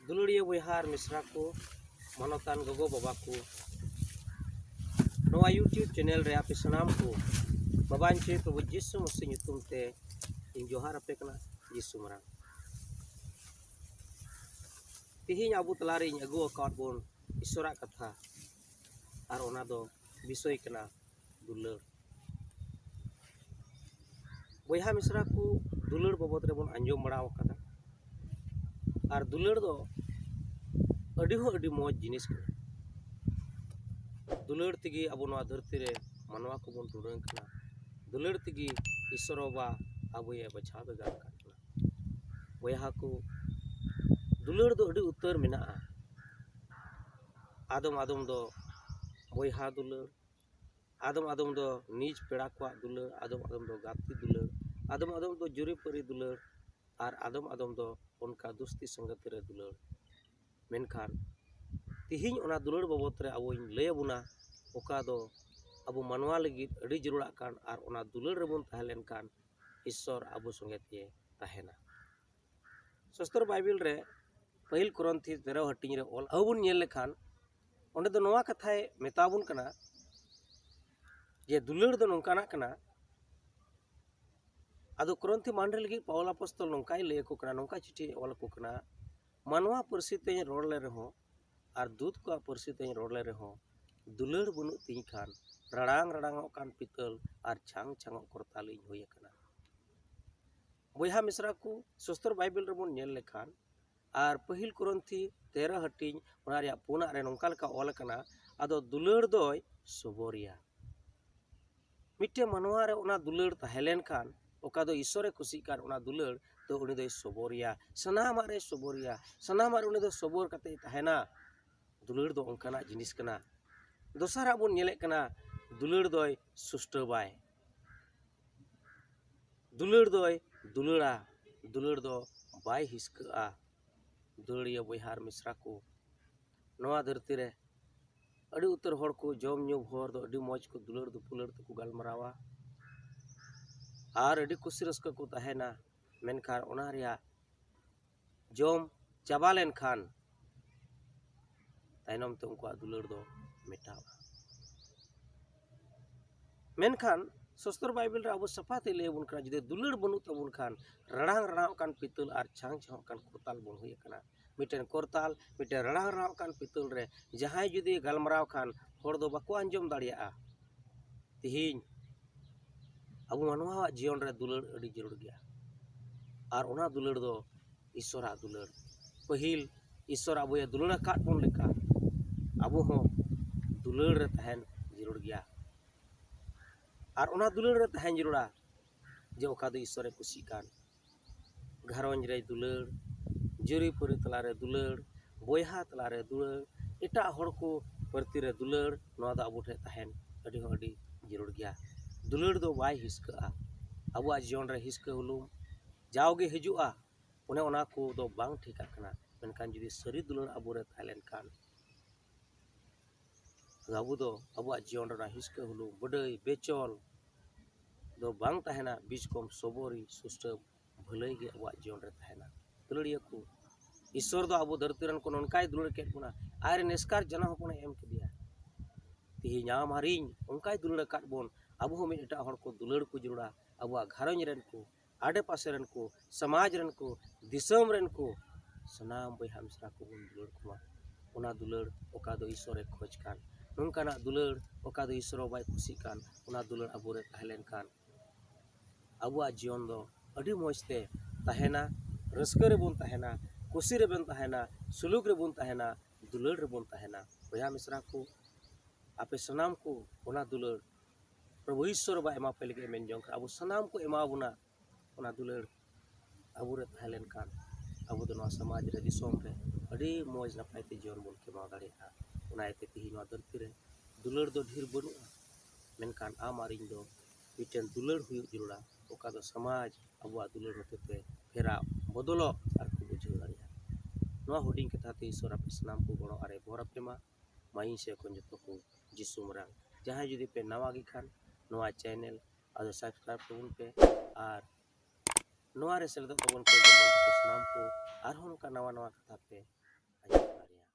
दुलड़िया बयहार मिश्रा को मनोतान गगो बाबा को नवा यूट्यूब चैनल रे आपे सनाम को बाबान चे प्रभु यीशु मसीह ᱧᱩᱛᱩᱢ ते इन जोहार आपे कना यीशु मरांग तिहिं आबू तलारे इन अगु अकाउंट बोन ईश्वरा कथा और ओना दो विषय कना दुलड़ बयहा मिश्रा को दुलड़ बाबत रे बोन अंजम बड़ाव कदा और दुलड़ दो अड़ी मौज जिनिस दुलड़ तिगी अब धरती रे मानवा को बन टुडंग कना दुलड़ तिगी ईश्वर बाबा अब ये बचा बेगार कना बयहा को दुलड़ दो अड़ी उत्तर मेना आदम आदम दो बयहा दुलड़ आदम आदम दो निज पेड़ा को दुलड़ आदम आदम दो गाती दुलड़ आदम आदम दो जुरीपरी दुलड़ और आदम आदम दो उनका दोस्ती संगत रे दुलड़ मेनखान तिहिं ओना दुलड़ बाबत रे अब लय बुना ओका दो अब मानवा लगी अड़ी जरूरा कान और ओना दुलड़ रे बन तहलेन कान ईश्वर अब संगते तहेना शास्त्र बाइबल रे पहिल कोरिन्थी 13 हटिंग रे ऑल अबुन नेल लेखान ओंडे दो नोवा कथाय मेताबुन कना जे दुलड़ दो नोंकाना कना आदो कोरिन्थी मांडरे लगी पावल अपostol नोंकाय लय को कना नोंका चिठी ऑल को कना मानवा परसी ते रोड ले रहो और दूध को परसी ते रोड ले रहो दुलड़ बनु तिं खान रडांग रडांग कान पितल और छांग छांग करताल इन होय कना बयहा मिश्रा को शास्त्र बाइबल रे बन नेल लेखान और पहिल कोरिन्थी 13 हटिंग ओना रे पुना रे नोंका लेका ऑल कना आदो दुलड़ दोय सबोरिया मिट्टे मानवा रे ओना दुलड़ तहेलेन खान ओका दो ईश्वरे खुशी कान ओना दुलड़ तो उनी दो सबोरिया सनामा रे सबोरिया सनामा रे उनी दो सबोर कते तहेना दुलड़ दो ओंकाना जिनिस कना दोसारा बन नेले कना दुलड़ दोय सुष्टबाय दुलड़ दोय दुलड़ा दुलड़ दो बाय हिसका दुलड़िया बयहार मिश्रा को नवा धरती रे अड़ी उत्तर हर को जम न्यू भोर दो अड़ी मौज को दुलड़ दो पुलड़ तो गालमरावा और अड़ी खुशी रस्का को तहेना मेनखान ओना रिया जम चाबा लेन खान तायनम ते उनका दुलड़ दो मेटावा मेनखान शास्त्र बाइबल रे अब सफाते ले बुन कना जदे दुलड़ बनु तबुन खान रडांग रडांग कान पितल और छांग छांग कान करताल बन होय कना मिटेन करताल मिटे रडांग रडांग कान पितल रे जहाय जुदी गालमराव खान होड़ दो बाको अंजम दाड़िया तिहिं अब मानवा जीवन रे दुलड़ अड़ी जरूर गया और ओना दुलड़ दो ईश्वरा दुलड़ पहिल ईश्वर अब ये दुलड़ काट बन लेका अब हो दुलड़ रे तहन जरूर गया और ओना दुलड़ रे तहन जरूरा जे ओका दो ईश्वरे खुशी कान घरंज रे दुलड़ जुरी पुरी तला रे दुलड़ बयहा तला रे दुलड़ एटा हड़ को प्रति रे दुलड़ नवा दा अबो ठे तहन अड़ी हो अड़ी जरूर गया दुलड़ दो बाय हिसका अबुआ जीवन रे हिसका हुलुम जाओगे हिजुआ ओने ओना को दो बांग ठिका कना मेनखान जुदी सरी दुलड़ अबो रे तहलेन कान अबु दो अबुआ जीवन रे हिसका हुलुम बडई बेचल दो बांग तहेना बीच कम सबोरी सुष्ट भलई गे अबुआ जीवन रे तहेना दुलड़िया को ईश्वर दो अबो धरती रन को ननकाय दुलड़ केट बुना आरे नेस्कार जना होपने एम केदिया तिहि नाम हरिñ उनकाय दुलड़ काट बोन अब हो में एटा हड़ को दुलड़ को जरूरा अबुआ घरंज रन को आडे पासे रन को समाज रन को दिसम रन को सनाम बयहा मिश्रा को बन दुलड़ को ओना दुलड़ ओका दो ईश्वरे खोज कान नोंकाना दुलड़ ओका दो ईश्वर बाय खुशी कान ओना दुलड़ अबो रे तहलेन कान अबुआ जीवन दो अड़ी मौजते तहेना रस्का रे बन तहेना खुशी रे बन तहेना सुलूक रे बन तहेना दुलड़ रे बन तहेना बयहा मिश्रा को आपे सनाम को ओना दुलड़ प्रभु ईश्वर बा एमा पे लगे मेन जंग अब सनाम को एमा बुना ओना दुलड़ अबो रे तहलेन कान अब दो नवा समाज रे दिसोम रे अड़ी मौज नपायते जीवन बन के मा दाड़ेया ओना एते तिहि नवा धरती रे दुलड़ दो ढेर बनुआ मेनखान आम आरिñ दो मिटेन दुलड़ हुई जरूरा ओका दो समाज अबुआ दुलड़ होते फेरा बदलो और को बुझाव दाड़ेया नवा हुडिंग कथाते ईश्वर आपे सनाम को गणो आरे भोर पे माई से को जतो को जिसु मरांग जहां जुदी पे नवा गी खान नवा चैनल आदो सब्सक्राइब करबुन पे और नवा रे सेल दो तबन पे सनाम को आर होन का नवा नवा कथा पे ᱟᱸᱡᱚᱢ ᱫᱟᱲᱮᱭᱟᱜᱼᱟ।